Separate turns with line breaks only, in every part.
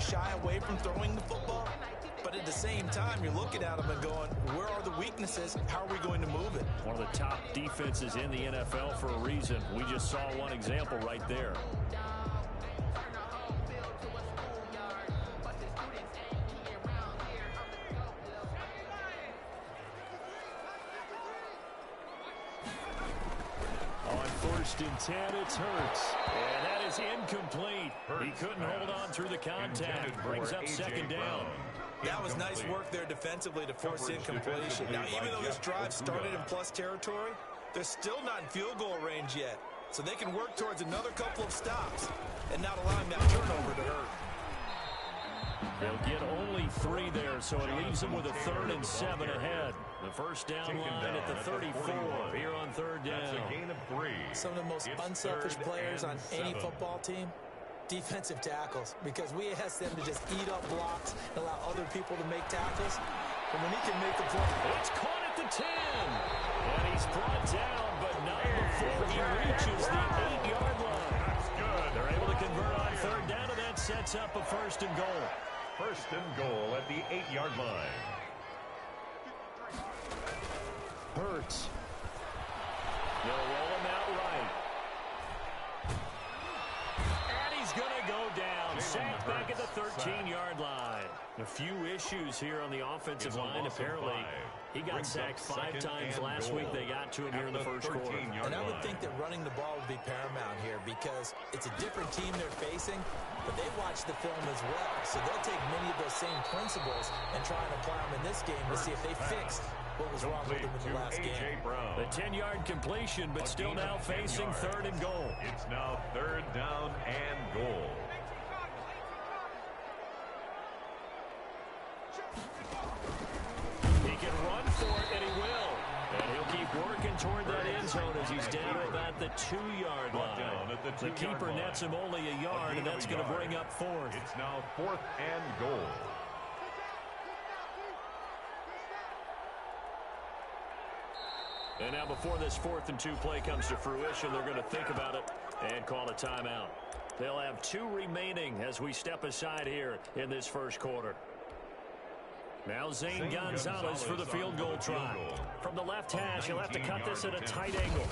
shy away from throwing the football. But at the same time, you're looking at them and going, where are the weaknesses? How are we going to move it?
One of the top defenses in the NFL for a reason. We just saw one example right there. On 1st and 10, it's Hurts. And that is incomplete. He couldn't hold on through the contact. Brings up 2nd down.
That was nice work there defensively to force incompletion. Now, even though this drive started in plus territory, they're still not in field goal range yet. So they can work towards another couple of stops and not allowing that turnover to hurt.
They'll get only 3 there, so it leaves them with a 3rd and 7 ahead. The first down line at the 34 here on 3rd down.
That's a gain of 3.
Some of the most unselfish players on any football team, defensive tackles, because we ask them to just eat up blocks and allow other people to make tackles. And when he can make the play,
it's caught at the 10. And he's brought down, but not before he reaches the 8-yard line.
That's good.
They're able to convert on 3rd down, and that sets up a 1st and goal.
1st and goal at the 8-yard line.
Hurts. They'll roll him out right. And he's going to go down. Sacked back at the 13-yard line. A few issues here on the offensive line, apparently. He got sacked 5 times last week. They got to him here in the first quarter.
And I would think that running the ball would be paramount here because it's a different team they're facing, but they watch the film as well. So they'll take many of those same principles and try and apply them in this game to see if they fixed what was wrong with them in the last game.
The 10-yard completion, but still now facing 3rd and goal.
It's now 3rd down and goal.
He can run for it, and he will. And he'll keep working toward that end zone as he's down to about the 2-yard line. The keeper nets him only a yard, and that's going to bring up 4th.
It's now 4th and goal.
And now before this 4th and 2 play comes to fruition, they're going to think about it and call a timeout. They'll have 2 remaining as we step aside here in this first quarter. Now Zane Gonzalez for the field goal try. From the left hash, he'll have to cut this at a tight angle.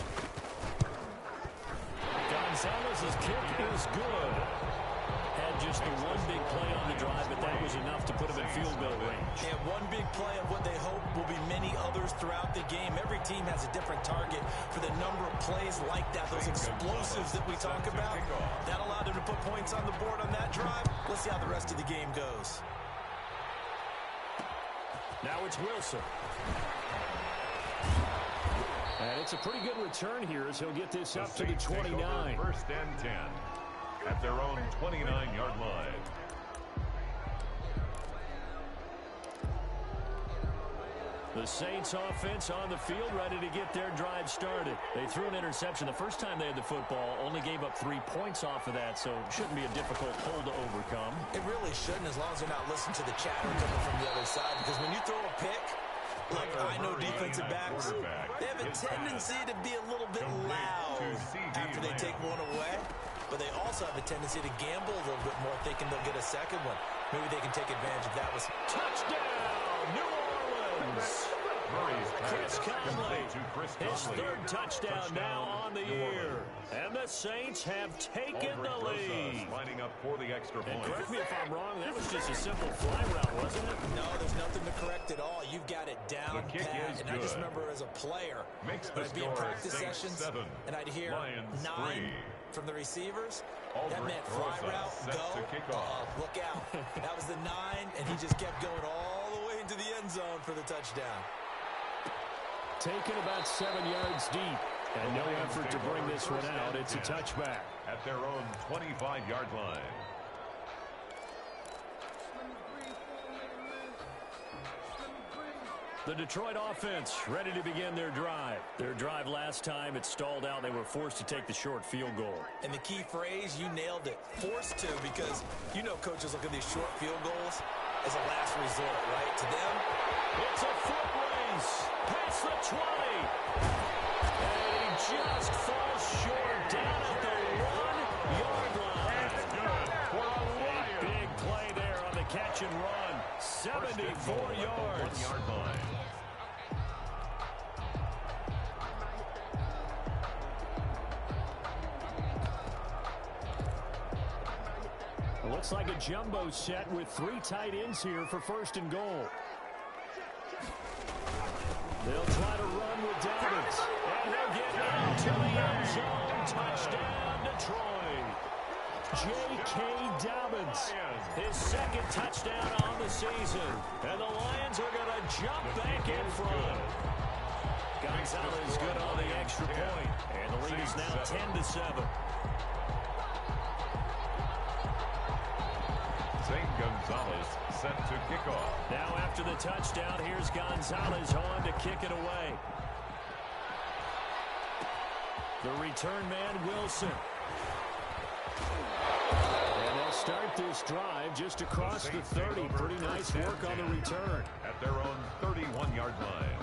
Gonzalez's kick is good. Had just the one big play on the drive, but that was enough to put him in field goal range.
And one big play of what they hope will be many others throughout the game. Every team has a different target for the number of plays like that, those explosives that we talk about. That allowed them to put points on the board on that drive. Let's see how the rest of the game goes.
Now it's Wilson. And it's a pretty good return here as he'll get this up to the 29.
1st and 10 at their own 29-yard line.
The Saints offense on the field, ready to get their drive started. They threw an interception the first time they had the football, only gave up 3 points off of that, so it shouldn't be a difficult hole to overcome.
It really shouldn't, as long as they're not listening to the chatter coming from the other side, because when you throw a pick, like I know defensive backs, they have a tendency to be a little bit loud after they take one away, but they also have a tendency to gamble a little bit more, thinking they'll get a second one. Maybe they can take advantage of that.
Touchdown, New Orleans! Chris Conley, his 3rd touchdown now on the year. And the Saints have taken the lead.
Lining up for the extra point.
And correct me if I'm wrong, that was just a simple fly route, wasn't it?
No, there's nothing to correct at all. You've got it down pat. And I just remember as a player, when I'd be in practice sessions, and I'd hear 9 from the receivers, that meant fly route, go, look out. That was the 9, and he just kept going all the way into the end zone for the touchdown.
Taken about 7 yards deep, and no effort to bring this one out. It's a touchback.
At their own 25-yard line.
The Detroit offense ready to begin their drive. Their drive last time, it stalled out. They were forced to take the short field goal.
And the key phrase, you nailed it. Forced to, because you know coaches look at these short field goals as a last resort, right? To them,
it's a foot race past the 20. And he just falls short down at the 1-yard line.
That's good for a Lion.
Big play there catch and run. 74 yards.
1-yard line.
It looks like a jumbo set with 3 tight ends here for 1st and goal. They'll try to run with Dobbins. And they'll get into the end zone. Touchdown, Detroit. J.K. Dobbins, his 2nd touchdown on the season. And the Lions are going to jump back in front. Gonzalez good on the extra point. And the lead is now 10-7.
St. Gonzalez set to kick off.
Now after the touchdown, here's Gonzalez on to kick it away. The return man, Wilson. And they'll start this drive just across the 30. Pretty nice work on the return.
At their own 31-yard line.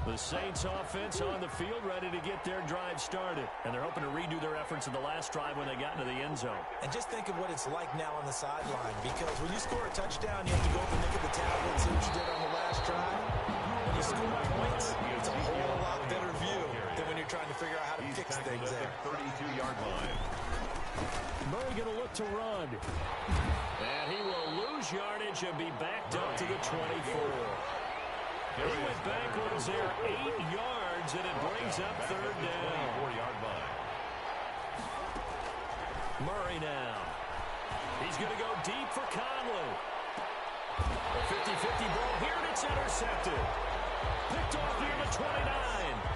The Saints offense on the field ready to get their drive started. And they're hoping to redo their efforts in the last drive when they got into the end zone.
And just think of what it's like now on the sideline. Because when you score a touchdown, you have to go up and look at the tablet and see what you did on the last drive. When you score points, it's a whole lot better view than when you're trying to figure out how to fix things there.
32-yard line.
Murray going to look to run. And he will lose yardage and be backed up to the 24. He went backwards there 8 yards, and it brings up 3rd down.
4-yard line.
Murray now. He's going to go deep for Conley. A 50-50 ball here, and it's intercepted. Picked off near the 29.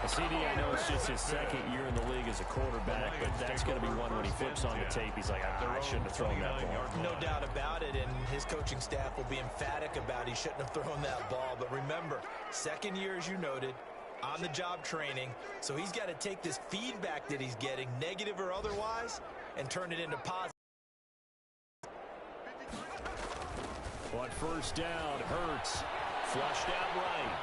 CD, I know it's just his 2nd year in the league as a quarterback, but that's going to be one when he flips on the tape. He's like, I shouldn't have thrown that ball.
No doubt about it, and his coaching staff will be emphatic about he shouldn't have thrown that ball. But remember, 2nd year, as you noted, on-the-job training, so he's got to take this feedback that he's getting, negative or otherwise, and turn it into positive.
On 1st down, Hurts flushed out right.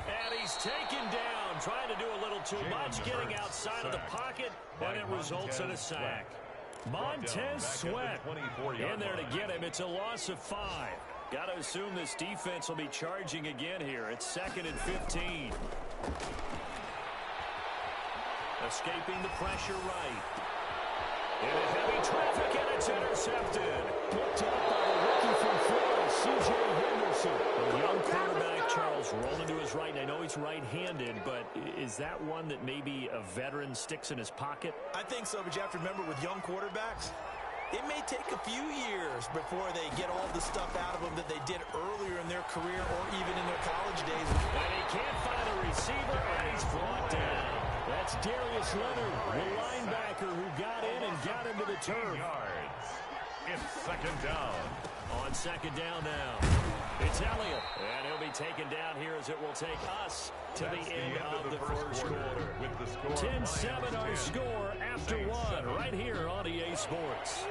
And he's taken down, trying to do a little too much, getting outside of the pocket, and it results in a sack. Montez Sweat in there to get him. It's a loss of 5. Got to assume this defense will be charging again here. It's 2nd and 15. Escaping the pressure right. Into heavy traffic, and it's intercepted. Picked up by the rookie from Florida, C.J. Henderson. The young quarterback, Charles, rolling to his right. And I know he's right-handed, but is that one that maybe a veteran sticks in his pocket?
I think so, but you have to remember with young quarterbacks, it may take a few years before they get all the stuff out of them that they did earlier in their career or even in their college days.
And he can't find a receiver, and he's brought down. That's Darius Leonard, the linebacker who got in and got into the turf.
Yards. It's 2nd down.
On 2nd down now, it's Elliott. And he'll be taken down here as it will take us to the end of the first quarter.
With the score
10-7 our score after 1 right here on EA Sports.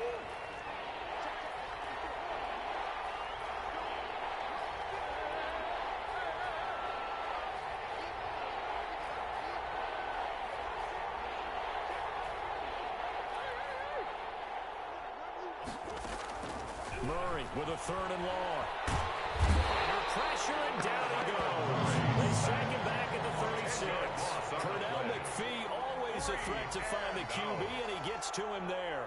Murray with a 3rd and long. Under pressure, and down he goes. They sack him back at the 36. Pernell McPhee, always a threat to find the QB, and he gets to him there.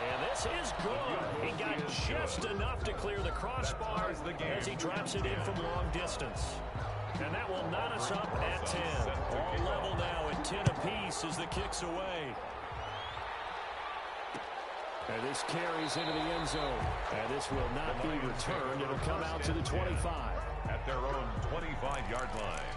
And this is good. He got just enough to clear the crossbar as he drops it in from long distance. And that will knot us up at 10. All level now at 10 apiece as the kick's away. And this carries into the end zone. And this will not be returned. It'll come out to the 25.
At their own 25-yard line.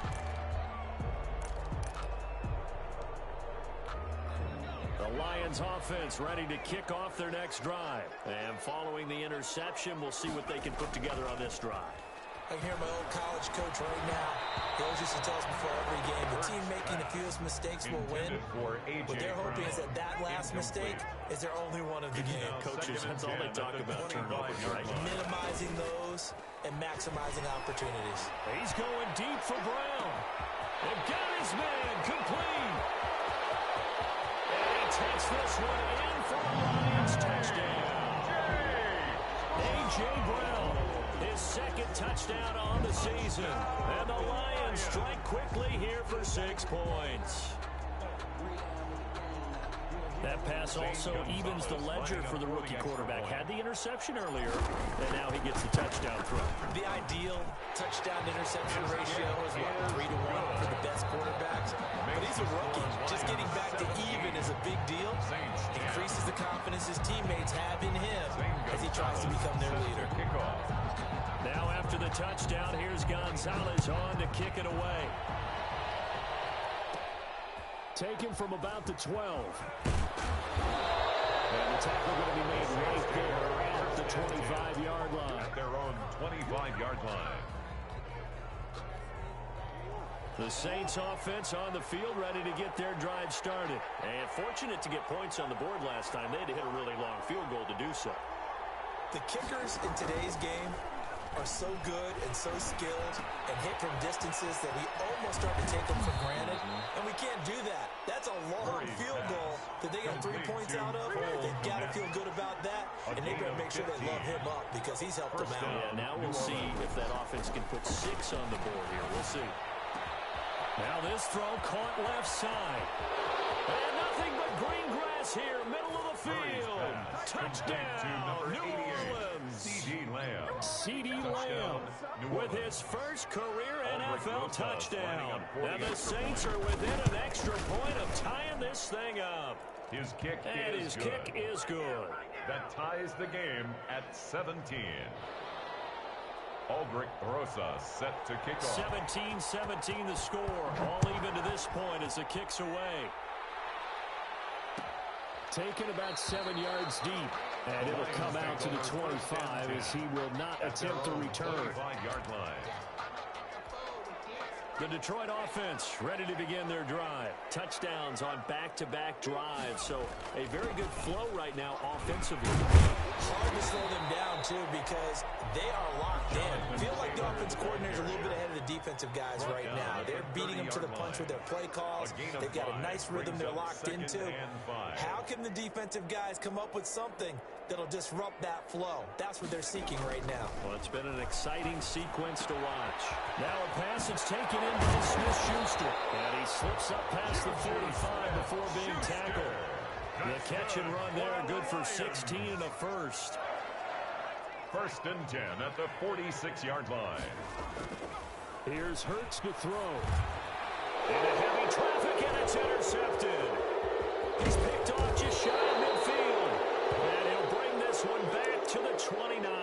The Lions offense ready to kick off their next drive. And following the interception, we'll see what they can put together on this drive.
I can hear my old college coach right now. He always used to tell us before every game, the team making the fewest mistakes will win. What they're hoping is that that last mistake is their only one of the game.
Coaches, that's all they talk about, turnovers, right?
Minimizing those and maximizing opportunities.
He's going deep for Brown. And got his man complete. this one in for a Lions touchdown. A.J. Brown, his second touchdown on the season. And the Lions strike quickly here for 6 points. That pass also evens the ledger for the rookie quarterback. Had the interception earlier, and now he gets the touchdown throw.
The ideal touchdown-interception ratio is, 3-1 for the best quarterbacks? But he's a rookie. Just getting back to even is a big deal. Increases the confidence his teammates have in him as he tries to become their leader.
Now after the touchdown, here's Gonzalez on to kick it away. Taken from about the 12. And the tackle going to be made right there at the 25-yard line.
At their own 25-yard line.
The Saints offense on the field ready to get their drive started. And fortunate to get points on the board last time. They had to hit a really long field goal to do so.
The kickers in today's game are so good and so skilled and hit from distances that we almost start to take them for granted. And we can't do that. That's a long field goal that they got 3 points out of. They've got to feel good about that. And they've got to make sure they love him up because he's helped them out.
Yeah, now we'll see if that offense can put 6 on the board here. We'll see. Now this throw caught left side. And nothing but green grass here, middle of the field. Touchdown, New Orleans. CeeDee Lamb with his first career NFL touchdown. And the Saints are within an extra point of tying this thing up.
His kick is good. That ties the game at 17. Aldrich Rosa set to kick off.
17-17 the score. All even to this point as the kick's away. Taken about 7 yards deep. And it'll come out to the 25 as he will not attempt to return.
25-yard line.
The Detroit offense ready to begin their drive. Touchdowns on back-to-back drives. So a very good flow right now offensively.
Hard to slow them down, too, because they are locked in. Feel like the offense coordinator's a little bit ahead of the defensive guys right now. They're beating them to the punch with their play calls. They've got a nice rhythm they're locked into. How can the defensive guys come up with something that'll disrupt that flow? That's what they're seeking right now.
Well, it's been an exciting sequence to watch. Now a pass is taken in by Smith-Schuster. And he slips up past the 45 before being tackled. The catch and run there, good for 16 and a first.
1st and 10 at the 46-yard line.
Here's Hurts to throw. Into heavy traffic, and it's intercepted. He's picked off just shy of midfield. And he'll bring this one back to the 29.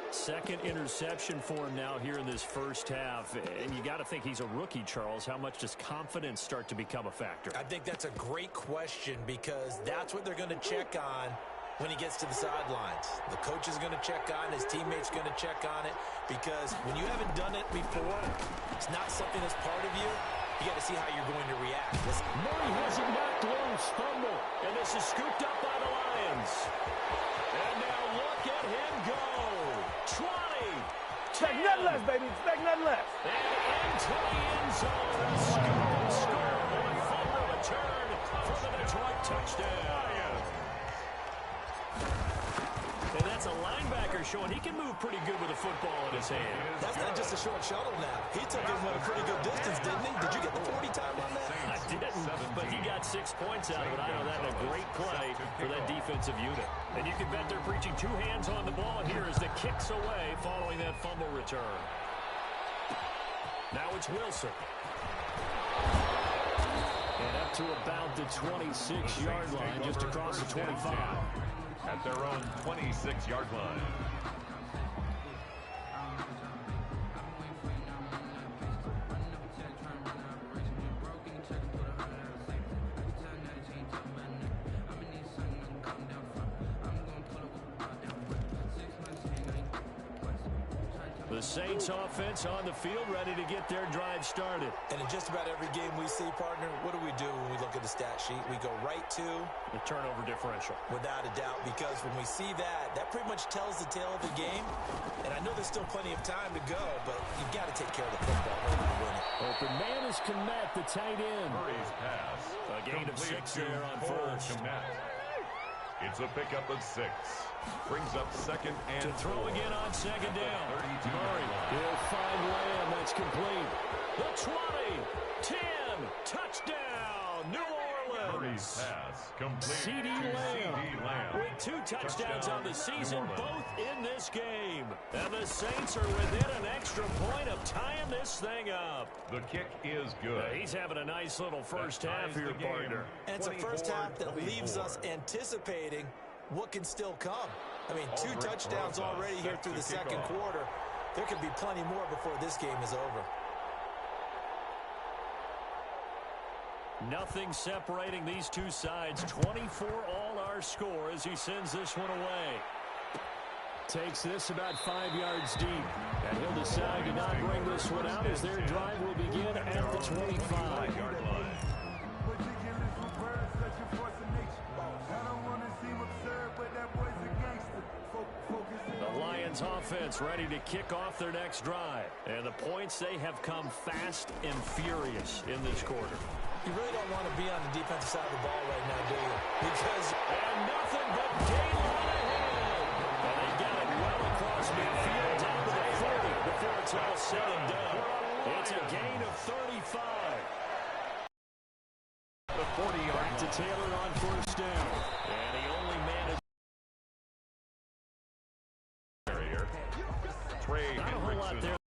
Second interception for him now here in this first half. And you got to think he's a rookie, Charles. How much does confidence start to become a factor?
I think that's a great question because that's what they're going to check on when he gets to the sidelines. The coach is going to check on, his teammates going to check on it, because when you haven't done it before, it's not something that's part of you. You got to see how you're going to react. Listen.
Murray has it knocked loose, fumble, and this is scooped up by the Lions. And now look at him go. 20.
Expect nothing less, baby. Expect nothing less.
And into the end zone. Scoop and score. And a fumble return for the Detroit touchdown. And that's a linebacker showing he can move pretty good with a football in his hand.
That's not just a short shuttle now. He took him at a pretty good distance, didn't he? Did you get the 40 time on that?
I didn't, but he got 6 points out of it. I know that's a great play for that defensive unit. And you can bet they're preaching 2 hands on the ball here as the kick's away following that fumble return. Now it's Wilson. And up to about the 26-yard line, just across the 25.
At their own 26-yard line.
The Saints offense on the field ready to get their drive started.
And in just about every game we see, partner, what do we do when we look at the stat sheet? We go right to
the turnover differential.
Without a doubt, because when we see that, that pretty much tells the tale of the game. And I know there's still plenty of time to go, but you've got to take care of the football in order to win it.
Open man is Komet, the tight end.
Murray's pass.
A gain gain of 6 there on first.
It's a pickup of 6. Brings up second and
to throw
4.
again on second down. Murray, he'll find Lamb. That's complete. The 20, 10, touchdown, New Orleans.
Murray's pass complete
C.D.
to
Lamb
C.D. Lamb.
with 2 touchdowns on the season, both in this game. And the Saints are within an extra point of tying this thing up.
The kick is good.
He's having a nice little first half here, partner.
And it's a first half that leaves us anticipating what can still come. I mean, 2 touchdowns already here through the second quarter. There could be plenty more before this game is over.
Nothing separating these two sides. 24 all our score as he sends this one away. Takes this about 5 yards deep. And he'll decide to not bring this one out as their drive will begin at the 25-yard line. The Lions offense ready to kick off their next drive. And the points, they have come fast and furious in this quarter.
You really don't want to be on the defensive side of the ball right now, do you? Because
and nothing but daylight ahead. And they get it well across midfield down to the 40 before it's all said and done. It's a gain of 35.
The 40-yard
back to Taylor on first down. And he only managed. Not a whole lot there.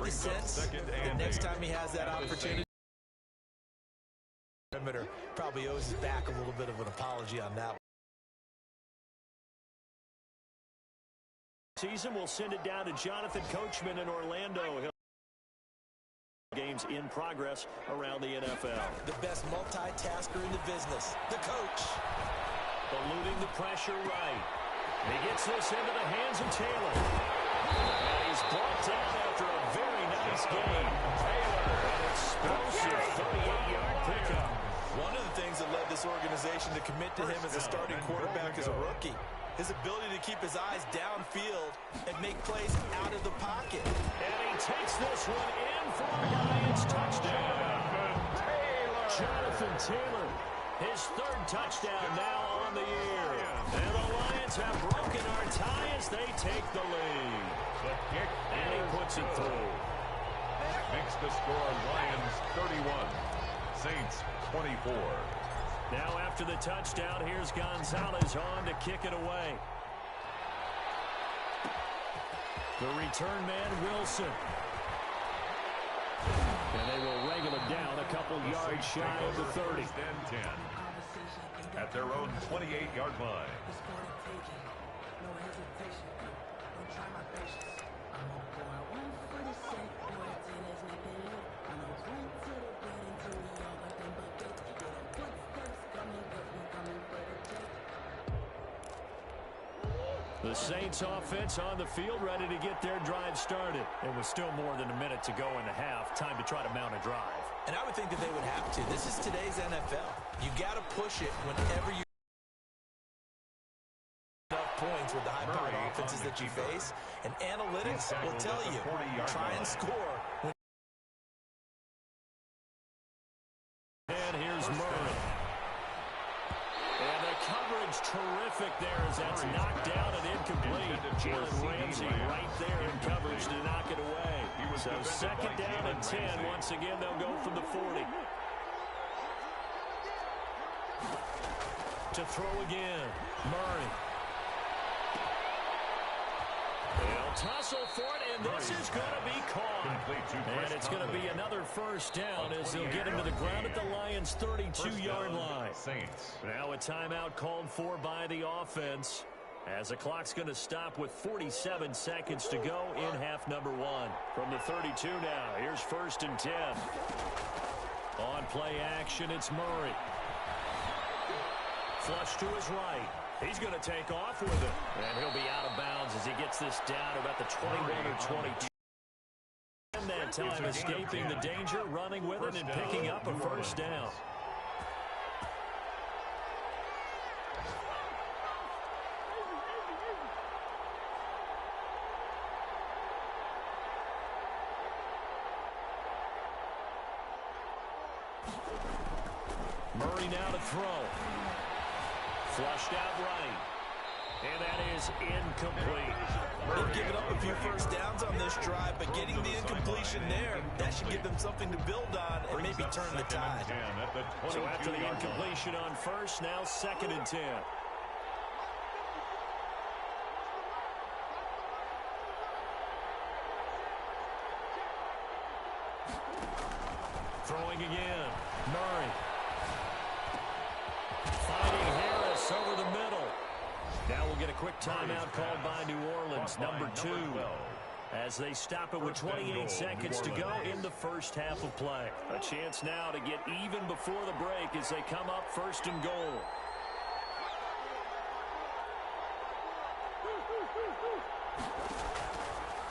Sense the next time he has that opportunity, probably owes his back a little bit of an apology on that.
Season will send it down to Jonathan Coachman in Orlando. Games in progress around the NFL.
The best multitasker in the business, the coach.
Eluding the pressure right. He gets this into the hands of Taylor. And he's brought down after a very nice game. Taylor, an explosive 38-yard pickup.
One of the things that led this organization to commit to him as a starting quarterback as a rookie, his ability to keep his eyes downfield and make plays out of the pocket.
And he takes this one in for a Lions touchdown. Jonathan Taylor, his 3rd touchdown now on the year. And the Lions have broken our tie as they take the lead.
The kick,
and he puts it through.
Makes the score Lions 31, Saints 24.
Now after the touchdown, here's Gonzalez on to kick it away. The return man, Wilson. And they will wrangle it down a couple yards shy of the 30.
And 10 at their own 28-yard line.
The Saints offense on the field ready to get their drive started. It was still more than a minute to go in the half. Time to try to mount a drive.
And I would think that they would have to. This is today's NFL. You got to push it whenever you enough points with the high-powered offenses that you face. And analytics will tell you, try and score.
And here's Murray. And the coverage terrific there as that's knocked down and incomplete. Jalen Ramsey right there in coverage to knock it away. So 2nd down and 10. Once again, they'll go from the 40. To throw again. Murray. They'll tussle for it, and this is going to be caught. And it's going to be another first down as they'll get him to the ground at the Lions' 32-yard line. Now a timeout called for by the offense as the clock's going to stop with 47 seconds to go in half number 1. From the 32 now, here's 1st and 10. On play action, it's Murray. Flush to his right. He's going to take off with it. And he'll be out of bounds as he gets this down about the 21 or 22. And that time escaping the danger, running with it, and picking up a first down. Murray now to throw. Flushed out right. And that is incomplete.
They've given up a few first downs on this drive, but getting the incompletion there, that should give them something to build on and maybe turn the tide.
So after the incompletion on first, now 2nd and 10. Throwing again. Murray. Finding Harris over the middle. Now we'll get a quick timeout called by New Orleans, number 2, as they stop it with 28 seconds to go in the first half of play. A chance now to get even before the break as they come up 1st and goal.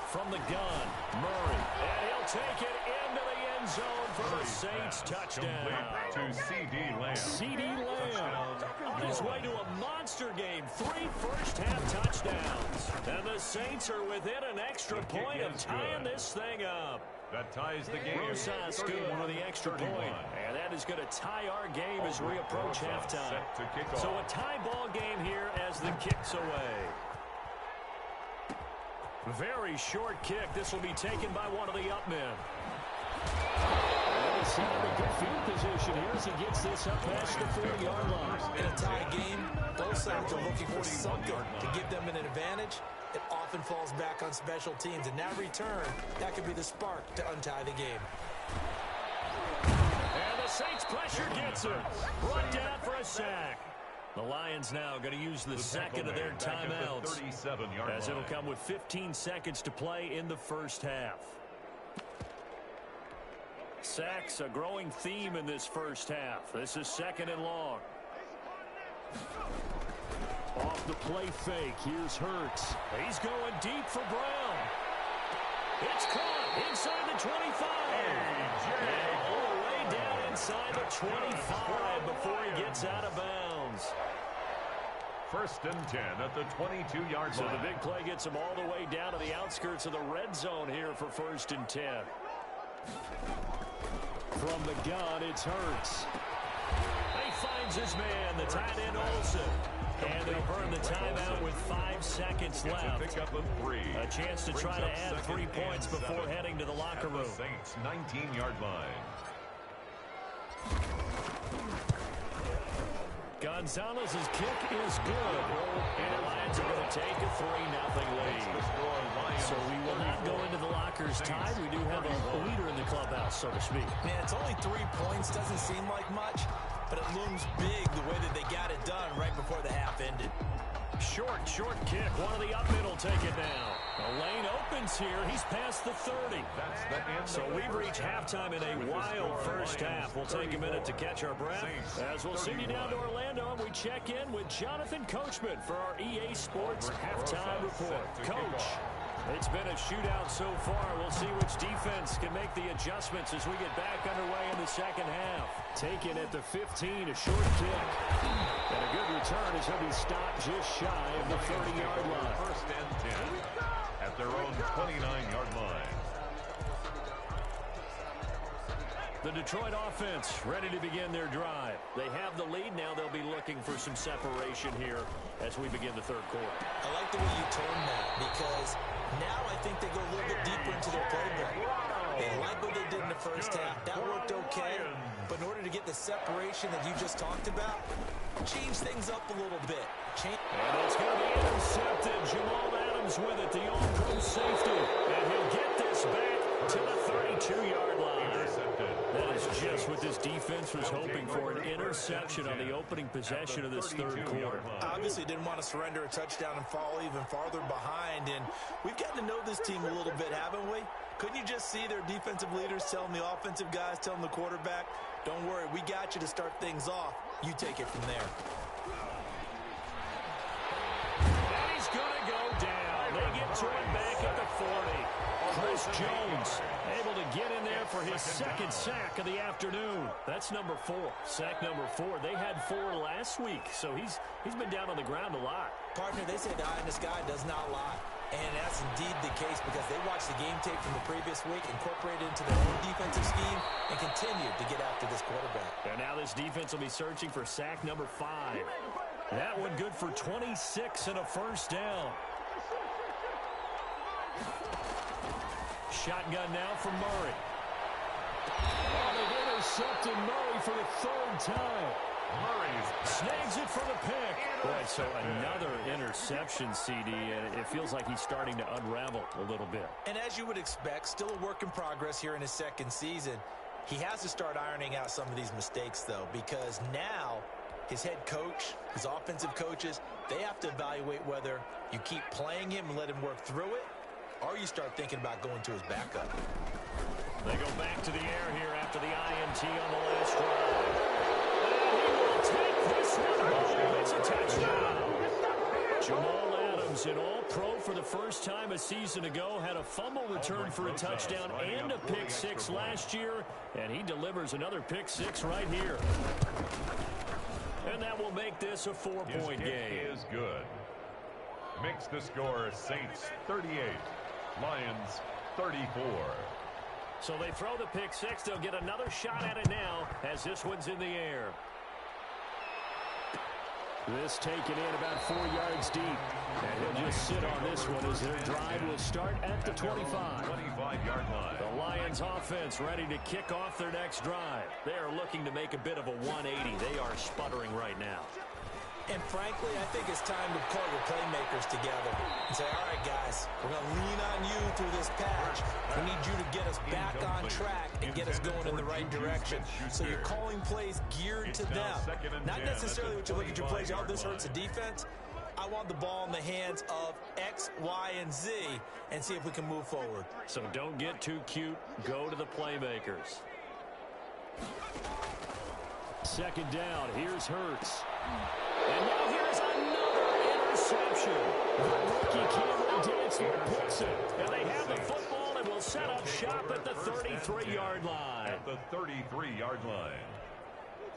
From the gun, Murray, and he'll take it into the end zone for the Saints touchdown.
To C.D. Lamb.
C.D. Lamb on his way to a monster game. 3 first-half touchdowns. And the Saints are within an extra point of tying this thing up.
That ties the game.
Rosas good with the extra point. And that is going to tie our game as we approach halftime. So a tie ball game here as the kick's away. Very short kick. This will be taken by one of the up men. He's in a good field position here as he gets this up past the 40-yard line.
In a tie game, both sides are looking for something to give them an advantage. It often falls back on special teams. And that return, that could be the spark to untie the game.
And the Saints pressure gets him. Brought down for a sack. The Lions now going to use the second of their timeouts, as it'll come with 15 seconds to play in the first half. Sacks, a growing theme in this first half. This is 2nd and long. Off the play fake, here's Hurts. He's going deep for Brown. It's caught inside the 25. And all the way down inside the 25 before he gets out of bounds.
1st and 10 at the 22-yard line.
So the big play gets him all the way down to the outskirts of the red zone here for 1st and 10. From the gun, it's Hurts. He finds his man, the tight end Olsen. And they'll burn the timeout with 5 seconds left. A chance to try to add 3 points before heading to the locker room.
Saints 19-yard line.
Gonzalez's kick is good. And the Lions are going to take a 3-0 lead. So we will not go into the lockers tied. We do have a leader in the clubhouse, so to speak.
Man, it's only 3 points. Doesn't seem like much, but it looms big the way that they got it done right before the half ended.
Short kick. One of the up men will take it now. The lane opens here. He's past the 30. So we've reached halftime in a wild first half. We'll take a minute to catch our breath as we'll send you down to Orlando and we check in with Jonathan Coachman for our EA Sports Halftime Report. Coach, it's been a shootout so far. We'll see which defense can make the adjustments as we get back underway in the second half. Taken at the 15, a short kick. And a good return as he'll be stopped just shy of the 30-yard line.
1st and 10 at their own 29-yard line.
The Detroit offense ready to begin their drive. They have the lead. Now they'll be looking for some separation here as we begin the 3rd quarter.
I like the way you termed that because now I think they go a little bit deeper into their playbook. They like what they did in the first half. That worked okay. But in order to get the separation that you just talked about, change things up a little bit. And
it's going to be intercepted. Jamal Adams with it, the all-pro safety. And he'll get this back to the 32-yard line. That is just what this defense was hoping for, an interception on the opening possession of this 3rd quarter.
Obviously didn't want to surrender a touchdown and fall even farther behind. And we've gotten to know this team a little bit, haven't we? Couldn't you just see their defensive leaders telling the offensive guys, telling the quarterback, don't worry, we got you to start things off. You take it from there.
And he's going to go down. They get to him back at the 40. Chris Jones able to get in there for his 2nd sack of the afternoon. That's number 4. Sack number 4. They had 4 last week, so he's been down on the ground a lot.
Partner, they say the eye in the sky does not lie. And that's indeed the case because they watched the game tape from the previous week, incorporated it into their own defensive scheme, and continued to get after this quarterback.
And now this defense will be searching for sack number 5. That one good for 26 and a first down. Shotgun now from Murray. Oh, they've intercepted Murray for the 3rd time.
Murray's
snags it for the pick. Boy, so another interception, CD, and it feels like he's starting to unravel a little bit.
And as you would expect, still a work in progress here in his 2nd season. He has to start ironing out some of these mistakes, though, because now his head coach, his offensive coaches, they have to evaluate whether you keep playing him and let him work through it, or you start thinking about going to his backup.
They go back to the air here after the INT on the last drive. Take this one home. It's a touchdown. Jamal Adams, an all-pro for the first time a season ago, had a fumble return for a touchdown and a pick 6 last year, and he delivers another pick 6 right here. And that will make this a 4-point game.
Is good. Makes the score Saints 38, Lions 34.
So they throw the pick 6. They'll get another shot at it now as this one's in the air. This taken in about 4 yards deep. And he'll just sit on this one as their drive will start at the 25.
25-yard line.
The Lions offense ready to kick off their next drive. They are looking to make a bit of a 180. They are sputtering right now.
And frankly, I think it's time to call your playmakers together and say, all right, guys, we're going to lean on you through this patch. We need you to get us back on track and get us going in the right direction. So you're calling plays geared to them. Not necessarily what you look at your plays, oh, this hurts the defense. I want the ball in the hands of X, Y, and Z and see if we can move forward.
So don't get too cute. Go to the playmakers. 2nd down. Here's Hurts. And now here's another interception. The rookie Cameron Dantzler puts it. And they have the football and will set up shop at the 33-yard line.
At the 33-yard line.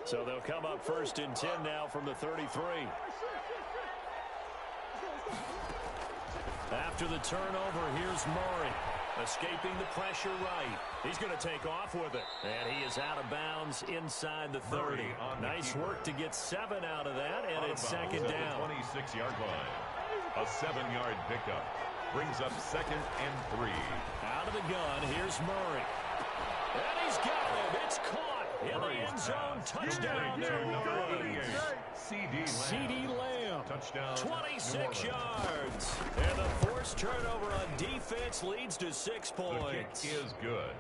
So they'll come up 1st and 10 now from the 33. After the turnover, here's Murray. Escaping the pressure right. He's going to take off with it. And he is out of bounds inside the 30. Nice work to get 7 out of that, and it's 2nd down.
26-yard line. A 7-yard pickup. Brings up 2nd and 3.
Out of the gun, here's Murray. And he's got him. It's caught in the end zone. Touchdown, New England. CD Lamb.
Touchdown.
26 yards. And the forced turnover on defense leads to 6 points.
The kick is good.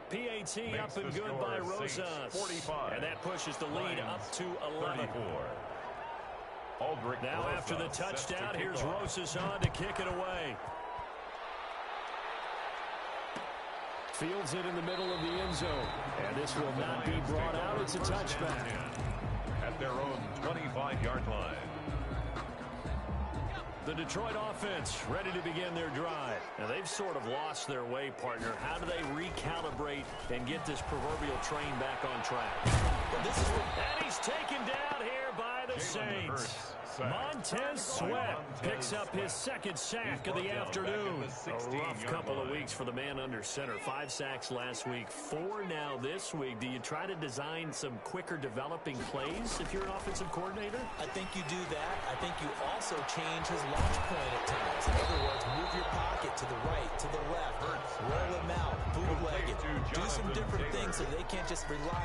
PAT up and good by Rosas.
45.
And that pushes the lead up to 11.
34.
Now after the touchdown, here's Rosas on to kick it away. Fields it in the middle of the end zone. And this will not be brought out. It's a touchback.
At their own 25-yard line.
The Detroit offense ready to begin their drive. Now they've sort of lost their way, partner. How do they recalibrate and get this proverbial train back on track? And he's taken down here by the Saints. Montez Sweat picks up his 2nd sack of the afternoon. A rough couple of weeks for the man under center. 5 sacks last week, 4 now this week. Do you try to design some quicker developing plays if you're an offensive coordinator?
I think you do that. I think you also change his launch point at times. In other words, move your pocket to the right, to the left, roll him out, bootleg it, do some different things so they can't just rely